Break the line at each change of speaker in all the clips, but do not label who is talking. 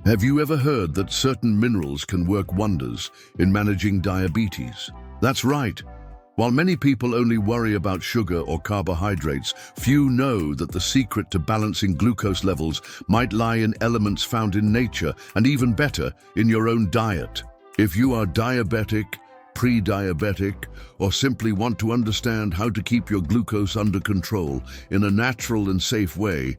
Have you ever heard that certain minerals can work wonders in managing diabetes? That's right. While many people only worry about sugar or carbohydrates, few know that the secret to balancing glucose levels might lie in elements found in nature, and even better, in your own diet. If you are diabetic, pre-diabetic, or simply want to understand how to keep your glucose under control in a natural and safe way,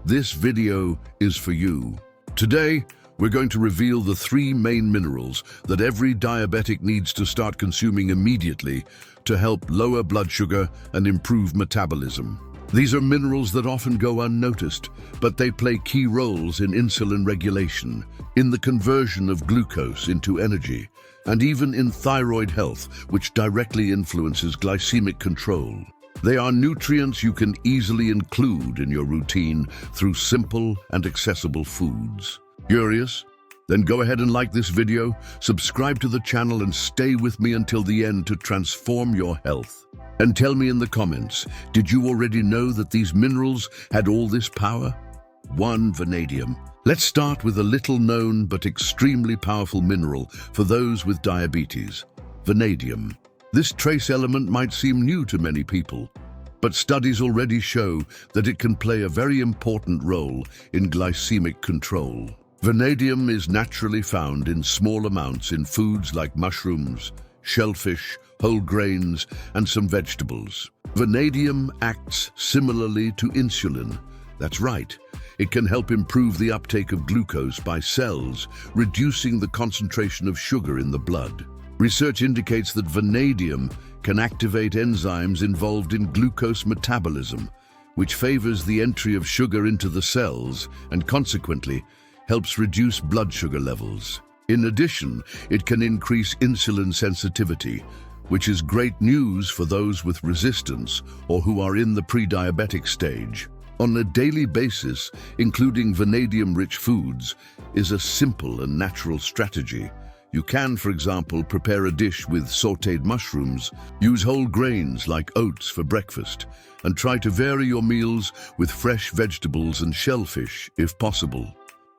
this video is for you. Today, we're going to reveal the 3 main minerals that every diabetic needs to start consuming immediately to help lower blood sugar and improve metabolism. These are minerals that often go unnoticed, but they play key roles in insulin regulation, in the conversion of glucose into energy, and even in thyroid health, which directly influences glycemic control. They are nutrients you can easily include in your routine through simple and accessible foods. Curious? Then go ahead and like this video, subscribe to the channel, and stay with me until the end to transform your health. And tell me in the comments, did you already know that these minerals had all this power? 1. Vanadium. Let's start with a little known but extremely powerful mineral for those with diabetes: vanadium. This trace element might seem new to many people, but studies already show that it can play a very important role in glycemic control. Vanadium is naturally found in small amounts in foods like mushrooms, shellfish, whole grains, and some vegetables. Vanadium acts similarly to insulin. That's right. It can help improve the uptake of glucose by cells, reducing the concentration of sugar in the blood. Research indicates that vanadium can activate enzymes involved in glucose metabolism, which favors the entry of sugar into the cells and consequently helps reduce blood sugar levels. In addition, it can increase insulin sensitivity, which is great news for those with resistance or who are in the pre-diabetic stage. On a daily basis, including vanadium-rich foods is a simple and natural strategy. You can, for example, prepare a dish with sautéed mushrooms, use whole grains like oats for breakfast, and try to vary your meals with fresh vegetables and shellfish if possible.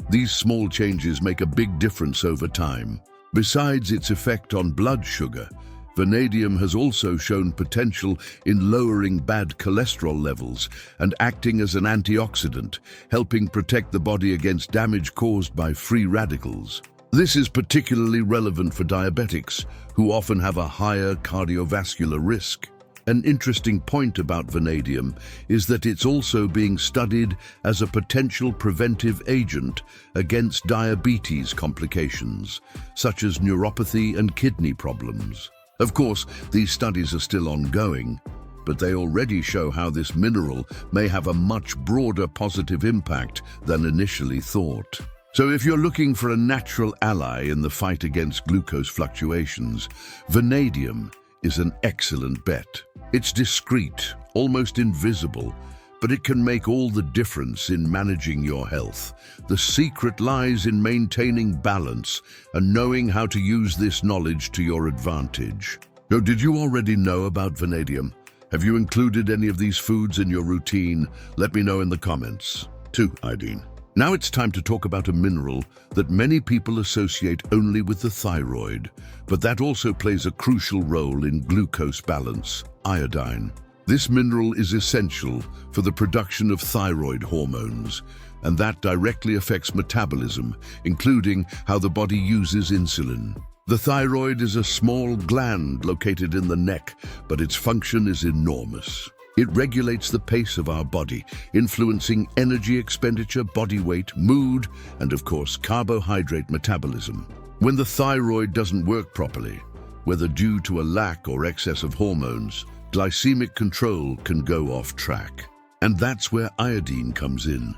These small changes make a big difference over time. Besides its effect on blood sugar, vanadium has also shown potential in lowering bad cholesterol levels and acting as an antioxidant, helping protect the body against damage caused by free radicals. This is particularly relevant for diabetics, who often have a higher cardiovascular risk. An interesting point about vanadium is that it's also being studied as a potential preventive agent against diabetes complications, such as neuropathy and kidney problems. Of course, these studies are still ongoing, but they already show how this mineral may have a much broader positive impact than initially thought. So if you're looking for a natural ally in the fight against glucose fluctuations, vanadium is an excellent bet. It's discreet, almost invisible, but it can make all the difference in managing your health. The secret lies in maintaining balance and knowing how to use this knowledge to your advantage. So did you already know about vanadium? Have you included any of these foods in your routine? Let me know in the comments. 2. Iodine. Now it's time to talk about a mineral that many people associate only with the thyroid, but that also plays a crucial role in glucose balance: iodine. This mineral is essential for the production of thyroid hormones, and that directly affects metabolism, including how the body uses insulin. The thyroid is a small gland located in the neck, but its function is enormous. It regulates the pace of our body, influencing energy expenditure, body weight, mood, and of course, carbohydrate metabolism. When the thyroid doesn't work properly, whether due to a lack or excess of hormones, glycemic control can go off track. And that's where iodine comes in.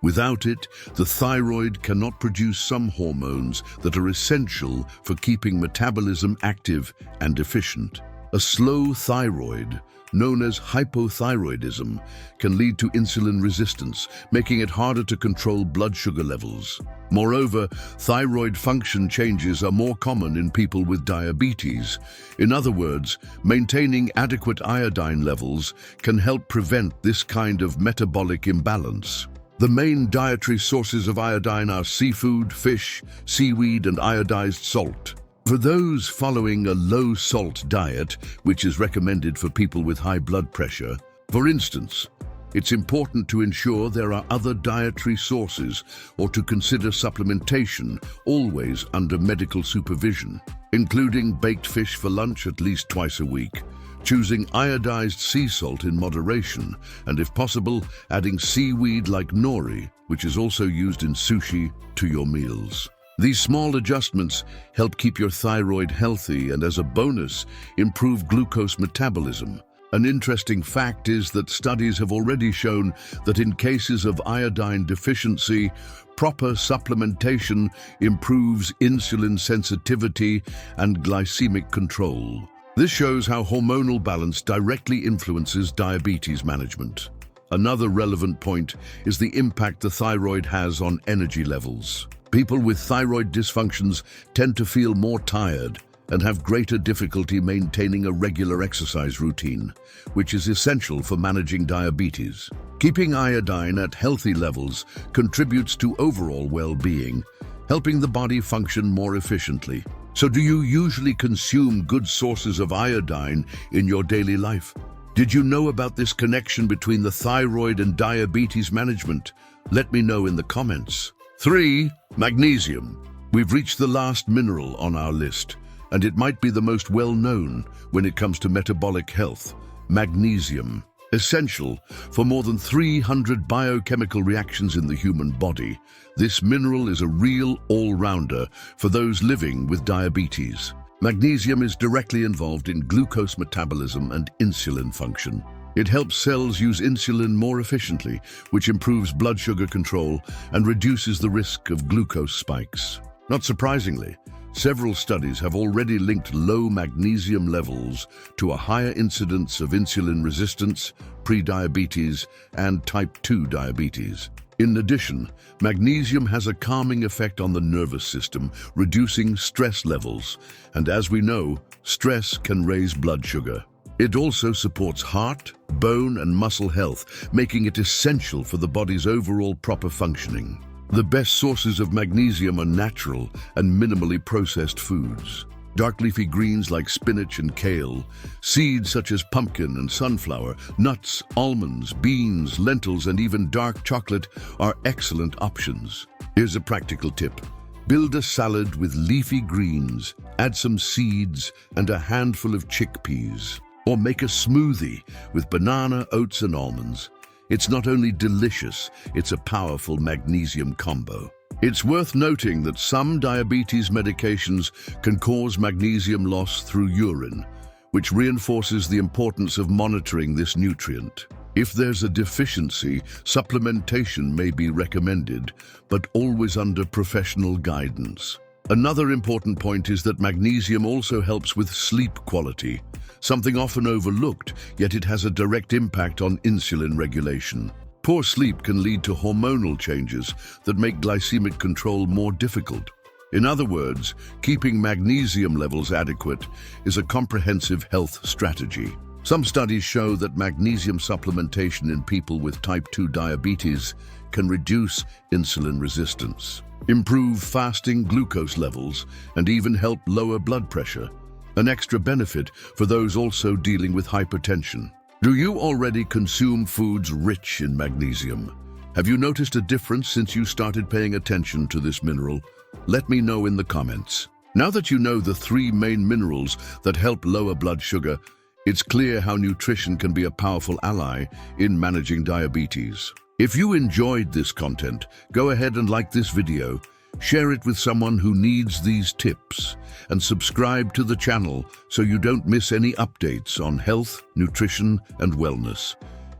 Without it, the thyroid cannot produce some hormones that are essential for keeping metabolism active and efficient. A slow thyroid, known as hypothyroidism, can lead to insulin resistance, making it harder to control blood sugar levels. Moreover, thyroid function changes are more common in people with diabetes. In other words, maintaining adequate iodine levels can help prevent this kind of metabolic imbalance. The main dietary sources of iodine are seafood, fish, seaweed, and iodized salt. For those following a low-salt diet, which is recommended for people with high blood pressure, for instance, it's important to ensure there are other dietary sources or to consider supplementation, always under medical supervision, including baked fish for lunch at least twice a week, choosing iodized sea salt in moderation, and if possible, adding seaweed like nori, which is also used in sushi, to your meals. These small adjustments help keep your thyroid healthy and, as a bonus, improve glucose metabolism. An interesting fact is that studies have already shown that in cases of iodine deficiency, proper supplementation improves insulin sensitivity and glycemic control. This shows how hormonal balance directly influences diabetes management. Another relevant point is the impact the thyroid has on energy levels. People with thyroid dysfunctions tend to feel more tired and have greater difficulty maintaining a regular exercise routine, which is essential for managing diabetes. Keeping iodine at healthy levels contributes to overall well-being, helping the body function more efficiently. So do you usually consume good sources of iodine in your daily life? Did you know about this connection between the thyroid and diabetes management? Let me know in the comments. 3. Magnesium. We've reached the last mineral on our list, and it might be the most well-known when it comes to metabolic health: magnesium. Essential for more than 300 biochemical reactions in the human body, this mineral is a real all-rounder for those living with diabetes. Magnesium is directly involved in glucose metabolism and insulin function. It helps cells use insulin more efficiently, which improves blood sugar control and reduces the risk of glucose spikes. Not surprisingly, several studies have already linked low magnesium levels to a higher incidence of insulin resistance, prediabetes, and type 2 diabetes. In addition, magnesium has a calming effect on the nervous system, reducing stress levels, and as we know, stress can raise blood sugar. It also supports heart, bone, and muscle health, making it essential for the body's overall proper functioning. The best sources of magnesium are natural and minimally processed foods. Dark leafy greens like spinach and kale, seeds such as pumpkin and sunflower, nuts, almonds, beans, lentils, and even dark chocolate are excellent options. Here's a practical tip. Build a salad with leafy greens, add some seeds and a handful of chickpeas. Or make a smoothie with banana, oats, and almonds. It's not only delicious, it's a powerful magnesium combo. It's worth noting that some diabetes medications can cause magnesium loss through urine, which reinforces the importance of monitoring this nutrient. If there's a deficiency, supplementation may be recommended, but always under professional guidance. Another important point is that magnesium also helps with sleep quality, something often overlooked, yet it has a direct impact on insulin regulation. Poor sleep can lead to hormonal changes that make glycemic control more difficult. In other words, keeping magnesium levels adequate is a comprehensive health strategy. Some studies show that magnesium supplementation in people with type 2 diabetes can reduce insulin resistance, improve fasting glucose levels, and even help lower blood pressure. An extra benefit for those also dealing with hypertension. Do you already consume foods rich in magnesium? Have you noticed a difference since you started paying attention to this mineral? Let me know in the comments. Now that you know the 3 main minerals that help lower blood sugar, it's clear how nutrition can be a powerful ally in managing diabetes. If you enjoyed this content, go ahead and like this video, share it with someone who needs these tips, and subscribe to the channel so you don't miss any updates on health, nutrition, and wellness.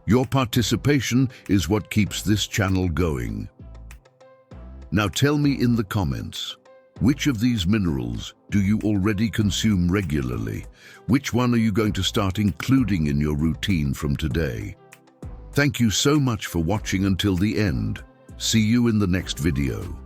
Your participation is what keeps this channel going. Now tell me in the comments, which of these minerals do you already consume regularly? Which one are you going to start including in your routine from today? Thank you so much for watching until the end. See you in the next video.